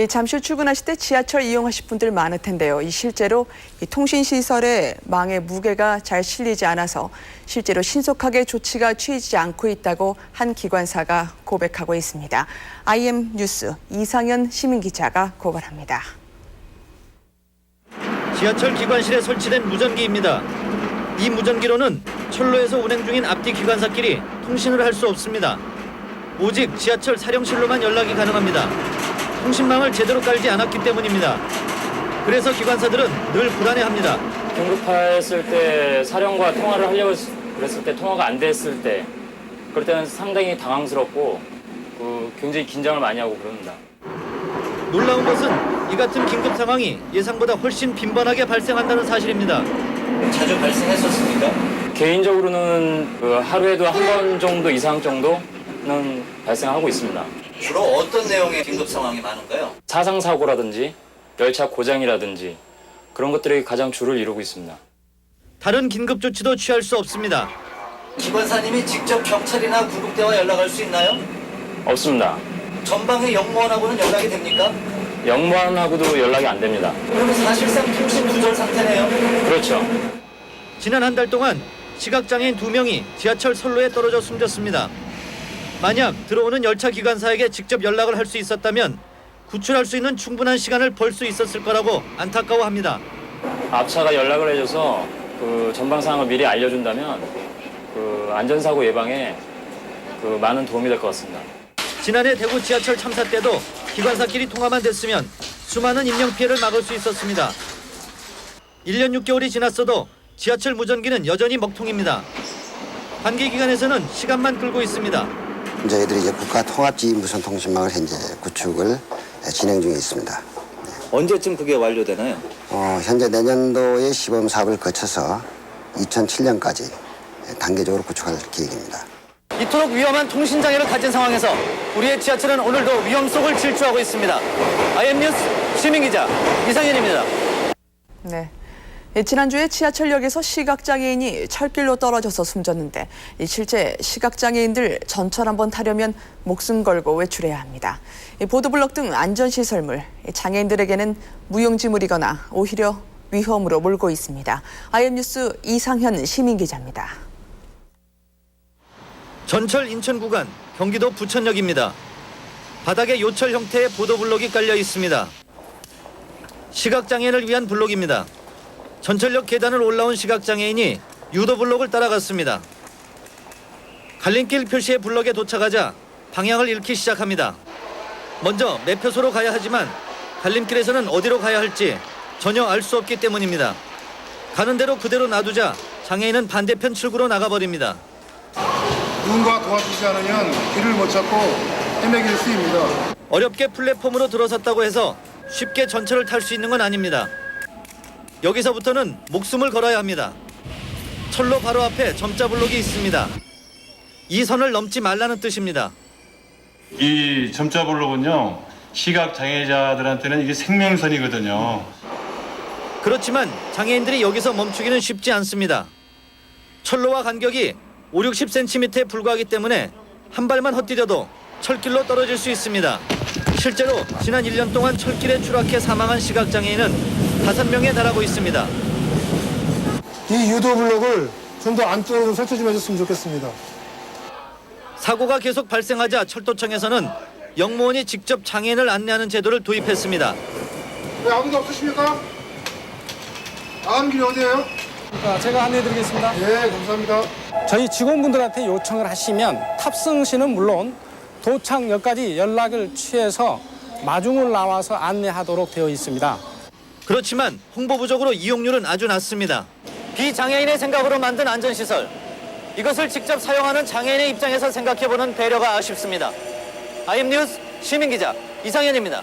잠실 출근하실 때 지하철 이용하실 분들 많을 텐데요. 실제로 통신시설에 망의 무게가 잘 실리지 않아서 실제로 신속하게 조치가 취해지지 않고 있다고 한 기관사가 고백하고 있습니다. IM뉴스 이상현 시민기자가 고발합니다. 지하철 기관실에 설치된 무전기입니다. 이 무전기로는 철로에서 운행 중인 앞뒤 기관사끼리 통신을 할 수 없습니다. 오직 지하철 사령실로만 연락이 가능합니다. 통신망을 제대로 깔지 않았기 때문입니다. 그래서 기관사들은 늘 불안해합니다. 긴급했을 때 사령과 통화를 하려고 그랬을 때 통화가 안 됐을 때 그럴 때는 상당히 당황스럽고 굉장히 긴장을 많이 하고 그럽니다. 놀라운 것은 이 같은 긴급 상황이 예상보다 훨씬 빈번하게 발생한다는 사실입니다. 자주 발생했었습니까? 개인적으로는 하루에도 한 번 정도 이상 정도는 발생하고 있습니다. 주로 어떤 내용의 긴급 상황이 많은가요? 사상사고라든지 열차 고장이라든지 그런 것들이 가장 주를 이루고 있습니다. 다른 긴급 조치도 취할 수 없습니다. 기관사님이 직접 경찰이나 구급대와 연락할 수 있나요? 없습니다. 전방의 역무원하고는 연락이 됩니까? 역무원하고도 연락이 안 됩니다. 그러면 사실상 통신 두절 상태네요. 그렇죠. 지난 한 달 동안 시각장애인 2명이 지하철 선로에 떨어져 숨졌습니다. 만약 들어오는 열차 기관사에게 직접 연락을 할 수 있었다면 구출할 수 있는 충분한 시간을 벌 수 있었을 거라고 안타까워합니다. 앞차가 연락을 해줘서 전방 상황을 미리 알려준다면 안전사고 예방에 많은 도움이 될 것 같습니다. 지난해 대구 지하철 참사 때도 기관사끼리 통화만 됐으면 수많은 인명피해를 막을 수 있었습니다. 1년 6개월이 지났어도 지하철 무전기는 여전히 먹통입니다. 관계 기관에서는 시간만 끌고 있습니다. 저희들이 이제 국가통합지휘 무선통신망을 현재 구축을 진행 중에 있습니다. 언제쯤 그게 완료되나요? 현재 내년도의 시범 사업을 거쳐서 2007년까지 단계적으로 구축할 계획입니다. 이토록 위험한 통신장애를 가진 상황에서 우리의 지하철은 오늘도 위험 속을 질주하고 있습니다. IM뉴스 시민기자 이상현입니다. 네. 지난주에 지하철역에서 시각장애인이 철길로 떨어져서 숨졌는데 실제 시각장애인들 전철 한번 타려면 목숨 걸고 외출해야 합니다. 보도블록 등 안전시설물, 장애인들에게는 무용지물이거나 오히려 위험으로 몰고 있습니다. IM뉴스 이상현 시민기자입니다. 전철 인천 구간 경기도 부천역입니다. 바닥에 요철 형태의 보도블록이 깔려 있습니다. 시각장애인을 위한 블록입니다. 전철역 계단을 올라온 시각장애인이 유도블록을 따라갔습니다. 갈림길 표시의 블록에 도착하자 방향을 잃기 시작합니다. 먼저 매표소로 가야 하지만 갈림길에서는 어디로 가야 할지 전혀 알 수 없기 때문입니다. 가는 대로 그대로 놔두자 장애인은 반대편 출구로 나가버립니다. 누군가 도와주지 않으면 길을 못 찾고 헤매길 수입니다. 어렵게 플랫폼으로 들어섰다고 해서 쉽게 전철을 탈 수 있는 건 아닙니다. 여기서부터는 목숨을 걸어야 합니다. 철로 바로 앞에 점자 블록이 있습니다. 이 선을 넘지 말라는 뜻입니다. 이 점자 블록은요, 시각 장애자들한테는 이게 생명선이거든요. 그렇지만 장애인들이 여기서 멈추기는 쉽지 않습니다. 철로와 간격이 50-60cm에 불과하기 때문에 한 발만 헛디뎌도 철길로 떨어질 수 있습니다. 실제로 지난 1년 동안 철길에 추락해 사망한 시각장애인은 5명에 달하고 있습니다. 이 유도 블록을 좀 더 안쪽으로 설치 좀 해줬으면 좋겠습니다. 사고가 계속 발생하자 철도청에서는 역무원이 직접 장애인을 안내하는 제도를 도입했습니다. 왜 아무도 없으십니까? 나가는 길이 어디예요? 제가 안내해드리겠습니다. 예, 감사합니다. 저희 직원분들한테 요청을 하시면 탑승 시는 물론 도착역까지 연락을 취해서 마중을 나와서 안내하도록 되어 있습니다. 그렇지만 홍보 부족으로 이용률은 아주 낮습니다. 비장애인의 생각으로 만든 안전시설. 이것을 직접 사용하는 장애인의 입장에서 생각해보는 배려가 아쉽습니다. IM뉴스 시민기자 이상현입니다.